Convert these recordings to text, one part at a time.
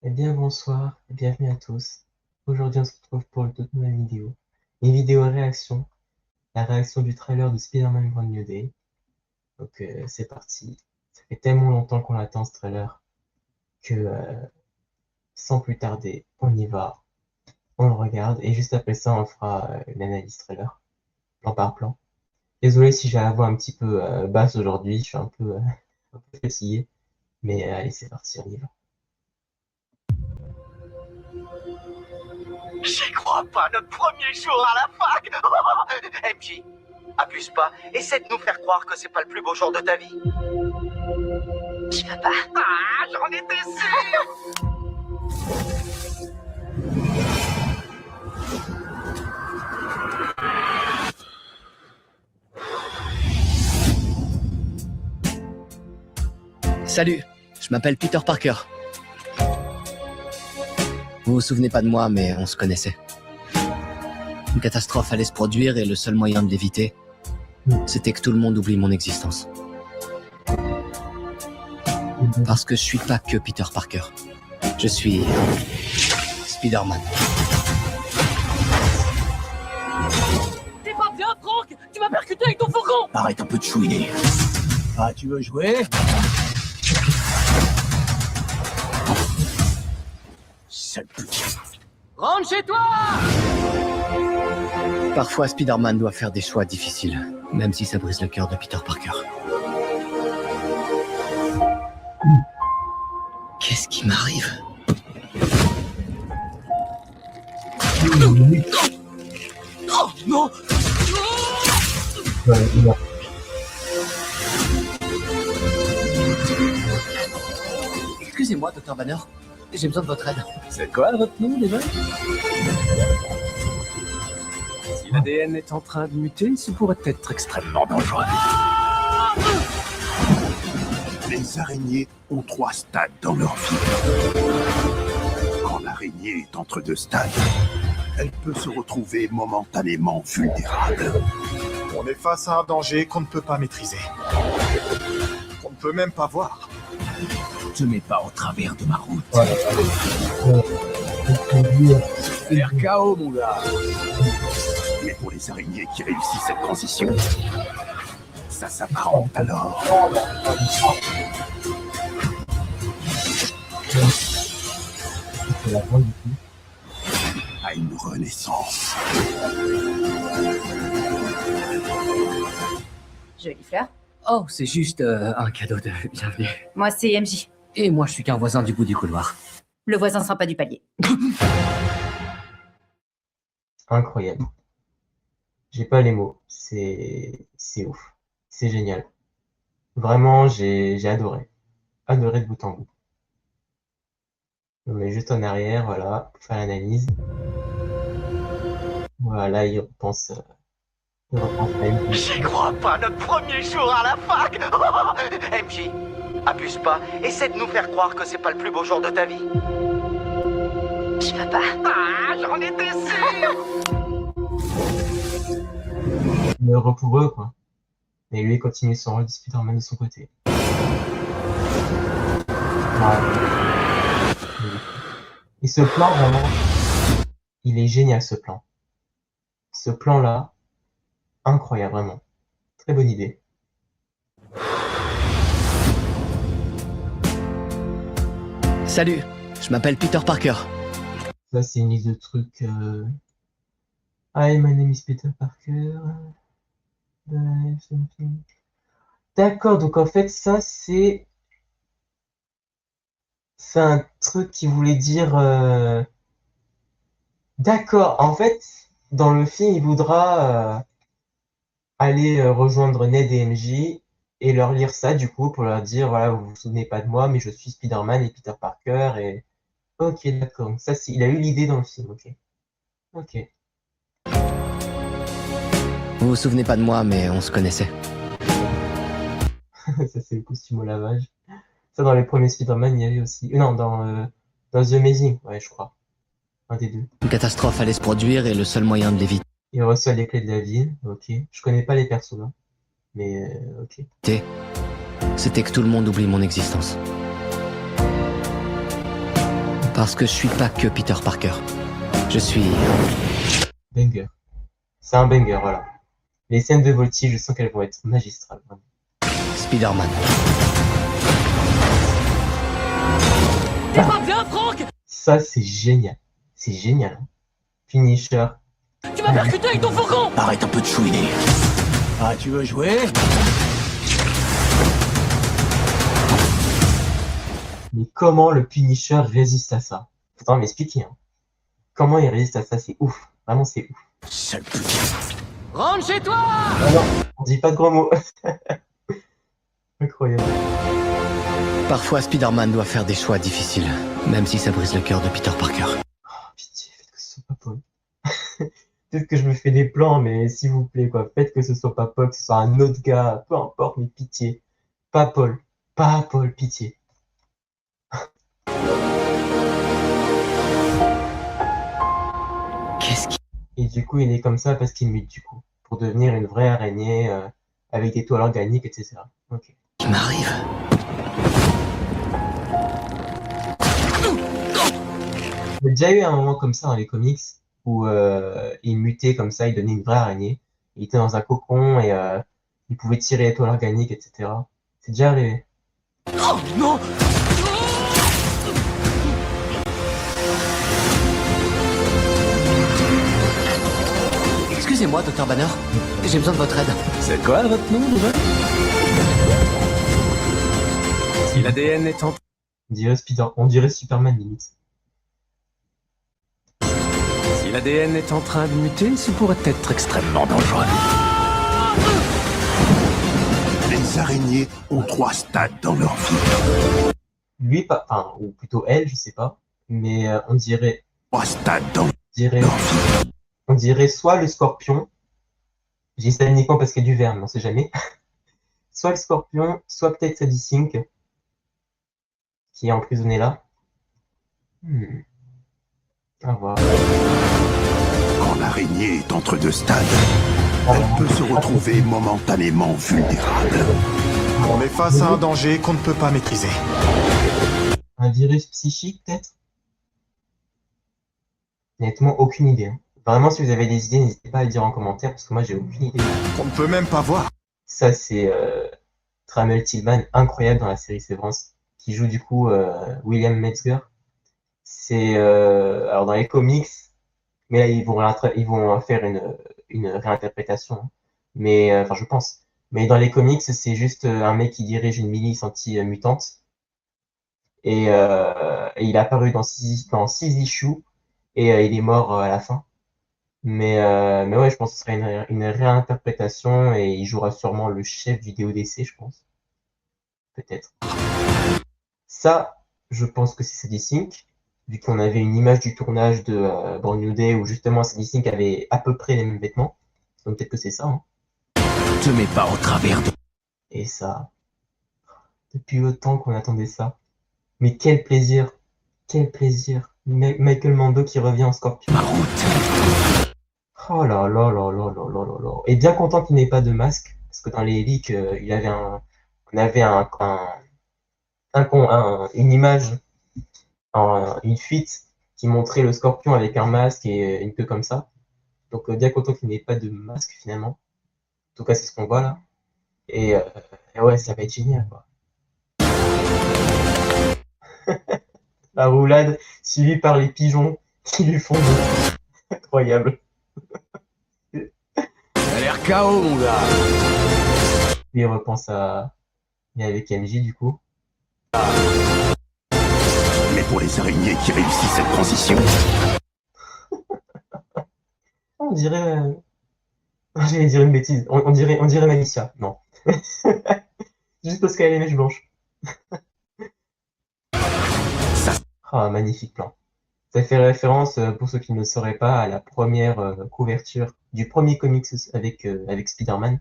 Eh bien bonsoir et bienvenue à tous. Aujourd'hui on se retrouve pour une toute nouvelle vidéo. Une vidéo réaction, la réaction du trailer de Spider-Man Brand New Day. Donc c'est parti. Ça fait tellement longtemps qu'on attend ce trailer que sans plus tarder, on y va, on le regarde et juste après ça on fera une analyse trailer, plan par plan. Désolé si j'ai la voix un petit peu basse aujourd'hui, je suis un peu fatigué, mais allez c'est parti, on y va. J'y crois pas, notre premier jour à la fac. MJ, abuse pas. Essaie de nous faire croire que c'est pas le plus beau jour de ta vie. Je peux pas. Ah, j'en étais sûr. Salut, je m'appelle Peter Parker. Vous vous souvenez pas de moi, mais on se connaissait. Une catastrophe allait se produire et le seul moyen de l'éviter, c'était que tout le monde oublie mon existence. Parce que je suis pas que Peter Parker. Je suis Spider-Man. T'es pas bien, Franck? Tu m'as percuté avec ton fourgon! Arrête un peu de chouiner. Ah, tu veux jouer? Sale petit. Rentre chez toi! Parfois, Spider-Man doit faire des choix difficiles, même si ça brise le cœur de Peter Parker. Qu'est-ce qui m'arrive? Oh, non! Excusez-moi, Dr. Banner. J'ai besoin de votre aide. C'est quoi votre nom déjà? Si l'ADN est en train de muter, ce pourrait être extrêmement dangereux. Les araignées ont 3 stades dans leur vie. Quand l'araignée est entre 2 stades, elle peut se retrouver momentanément vulnérable. On est face à un danger qu'on ne peut pas maîtriser. Qu'on ne peut même pas voir. Te mets pas au travers de ma route. Voilà. Faire KO, mon gars. Mais pour les araignées qui réussissent cette transition, ça s'apparente alors à une renaissance. Jolie fleur. Oh, c'est juste un cadeau de bienvenue. Moi, c'est MJ. Et moi, je suis qu'un voisin du bout du couloir. Le voisin sympa du palier. Incroyable. J'ai pas les mots. C'est ouf. C'est génial. Vraiment, j'ai adoré. Adoré de bout en bout. On met juste en arrière, voilà, pour faire l'analyse. Voilà, il repense à MJ. J'y crois pas, notre premier jour à la fac. MJ, abuse pas. Essaie de nous faire croire que c'est pas le plus beau jour de ta vie. Je peux pas. Ah, j'en étais sûr. Heureux pour eux, quoi. Mais lui, il continue son rôle de Spider-Man de son côté. Ouais. Et ce plan, vraiment, il est génial, ce plan. Ce plan-là, incroyable, vraiment. Très bonne idée. Salut, je m'appelle Peter Parker. Ça, c'est une liste de trucs. Hi, my name is Peter Parker. D'accord, donc en fait, ça, c'est un truc qui voulait dire. D'accord, en fait, dans le film, il voudra aller rejoindre Ned et MJ et leur lire ça, du coup, pour leur dire voilà, vous vous souvenez pas de moi, mais je suis Spider-Man et Peter Parker. Et. Ok, d'accord. Ça, il a eu l'idée dans le film, ok. Ok. Vous vous souvenez pas de moi, mais on se connaissait. Ça, c'est le costume au lavage. Ça, dans les premiers Spider-Man, il y avait aussi. Non, dans The Amazing, ouais, je crois. Un des deux. Une catastrophe allait se produire et le seul moyen de l'éviter, Il reçoit les clés de la ville, ok. Je connais pas les persos, là. Mais, ok. c'était que tout le monde oublie mon existence. Parce que je suis pas que Peter Parker. Je suis... Banger. C'est un banger, voilà. Les scènes de voltige, je sens qu'elles vont être magistrales. Vraiment. Spider-Man. T'es pas bien, Franck? Ça, c'est génial. C'est génial. Hein. Punisher. Tu m'as percuté avec ton fourgon! Arrête un peu de chouiner. Ah, tu veux jouer? Mais comment le Punisher résiste à ça? Faudra m'expliquer. Hein. Comment il résiste à ça? C'est ouf. Vraiment, c'est ouf. Sale petit. Rentre chez toi! Ah non, on dit pas de gros mots. Incroyable. Parfois, Spider-Man doit faire des choix difficiles, même si ça brise le cœur de Peter Parker. Oh, pitié, faites que ce soit pas Paul. Peut-être que je me fais des plans, mais s'il vous plaît, quoi. Faites que ce soit pas Paul, que ce soit un autre gars, peu importe, mais pitié. Pas Paul. Pas Paul, pitié. Qu'est-ce qui... Et du coup, il est comme ça parce qu'il mute, du coup. Pour devenir une vraie araignée avec des toiles organiques, etc. Ok. m'arrive? Il y a déjà eu un moment comme ça dans les comics où il mutait comme ça, il devenait une vraie araignée. Il était dans un cocon et il pouvait tirer les toiles organiques, etc. C'est déjà arrivé. Oh non! Excusez-moi, Dr. Banner. J'ai besoin de votre aide. C'est quoi votre nom, déjà? Si l'ADN est en... On dirait Superman limite. Si l'ADN est en train de muter, ce pourrait être extrêmement dangereux. Les araignées ont 3 stades dans leur vie. Lui, pas, enfin, ou plutôt elle, je sais pas. Mais on dirait 3 stades dans leur dirait, vie. on dirait soit le scorpion, je dis ça uniquement parce qu'il y a du verbe, mais on sait jamais, soit le scorpion, soit peut-être Sadie Sink, qui est emprisonné là. À voir. Quand l'araignée est entre 2 stades, elle peut se retrouver momentanément vulnérable. On est face à un danger qu'on ne peut pas maîtriser. Un virus psychique, peut-être? Honnêtement, aucune idée. Hein. Vraiment, si vous avez des idées, n'hésitez pas à le dire en commentaire, parce que moi, j'ai aucune idée. Qu'on ne peut même pas voir. Ça, c'est Trammell Tillman, incroyable dans la série Severance, qui joue du coup William Metzger. C'est alors dans les comics, mais là ils vont faire une réinterprétation. Hein. Mais enfin je pense. Mais dans les comics, c'est juste un mec qui dirige une milice anti-mutante. Et il a apparu dans 6 issues et il est mort à la fin. Mais ouais, je pense que ce serait une réinterprétation et il jouera sûrement le chef du DODC, je pense. Peut-être. Ça, je pense que c'est Sadie Sink, vu qu'on avait une image du tournage de Brand New Day où justement Sadie Sink avait à peu près les mêmes vêtements. Donc peut-être que c'est ça. Hein. Te mets pas au travers de... Et ça, depuis autant qu'on attendait ça. Mais quel plaisir! Quel plaisir! Michael Mando qui revient en Scorpion. ma route. Oh là là là là là là là là. Et bien content qu'il n'ait pas de masque, parce que dans les leaks, on avait une image, une fuite qui montrait le Scorpion avec un masque et une queue comme ça. Donc bien content qu'il n'ait pas de masque finalement. En tout cas, c'est ce qu'on voit là. Et ouais, ça va être génial quoi. La roulade suivie par les pigeons qui lui font des... Incroyable. T'as l'air KO, mon gars. Et il repense à... Et avec MJ du coup. Mais pour les araignées qui réussissent cette transition, On dirait... J'allais dire une bêtise. On dirait Malicia. Non. Juste parce qu'elle a les mèches blanches. Ah, magnifique plan. Ça fait référence, pour ceux qui ne le sauraient pas, à la première couverture du premier comics avec Spider-Man.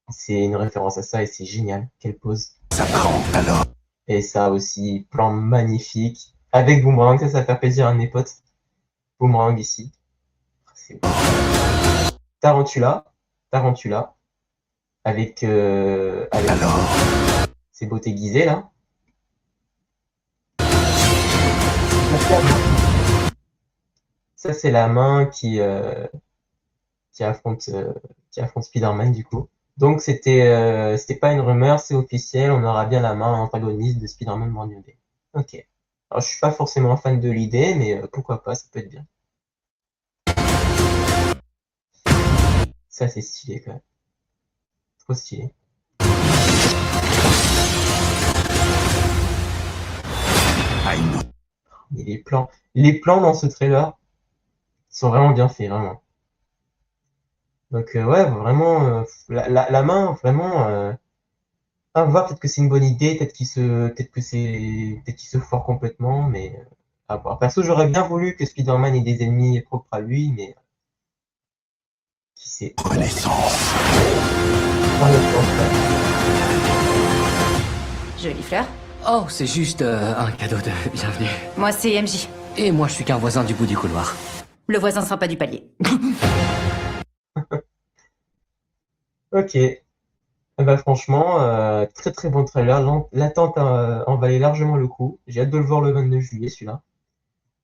C'est une référence à ça et c'est génial. Quelle pose. ça crampe alors. Et ça aussi, plan magnifique. Avec Boomerang, ça va faire plaisir à un de mes potes. Boomerang ici. C'est beau. Tarantula. Avec Alors, ses beautés aiguisées là. Ça, c'est la main qui affronte Spider-Man, du coup. Donc, c'était pas une rumeur, c'est officiel. On aura bien la main antagoniste de Spider-Man Brand New Day. Ok. Alors, je suis pas forcément fan de l'idée, mais pourquoi pas, ça peut être bien. Ça, c'est stylé, quand même. Trop stylé. Et les plans dans ce trailer sont vraiment bien faits, vraiment. Donc, ouais, vraiment, la main, vraiment, à voir, peut-être que c'est une bonne idée, peut-être qu'il se foire complètement, mais à voir. Perso, j'aurais bien voulu que Spider-Man ait des ennemis propres à lui, mais qui sait. Renaissance. Jolie fleur. Oh, c'est juste un cadeau de bienvenue. Moi, c'est MJ. Et moi, je suis qu'un voisin du bout du couloir. Le voisin sympa du palier. Ok. Eh ben, franchement, très très bon trailer. L'attente en valait largement le coup. J'ai hâte de le voir le 29 juillet, celui-là.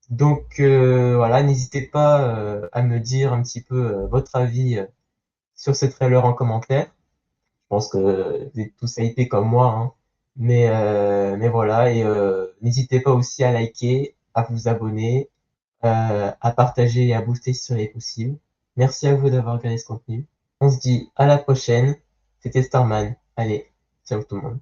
Donc voilà, n'hésitez pas à me dire un petit peu votre avis sur ce trailer en commentaire. Je pense que vous êtes tous hypés comme moi, hein. Mais voilà, et n'hésitez pas aussi à liker, à vous abonner, à partager et à booster si c'est possible. Merci à vous d'avoir regardé ce contenu. On se dit à la prochaine. C'était Starman. Allez, ciao tout le monde.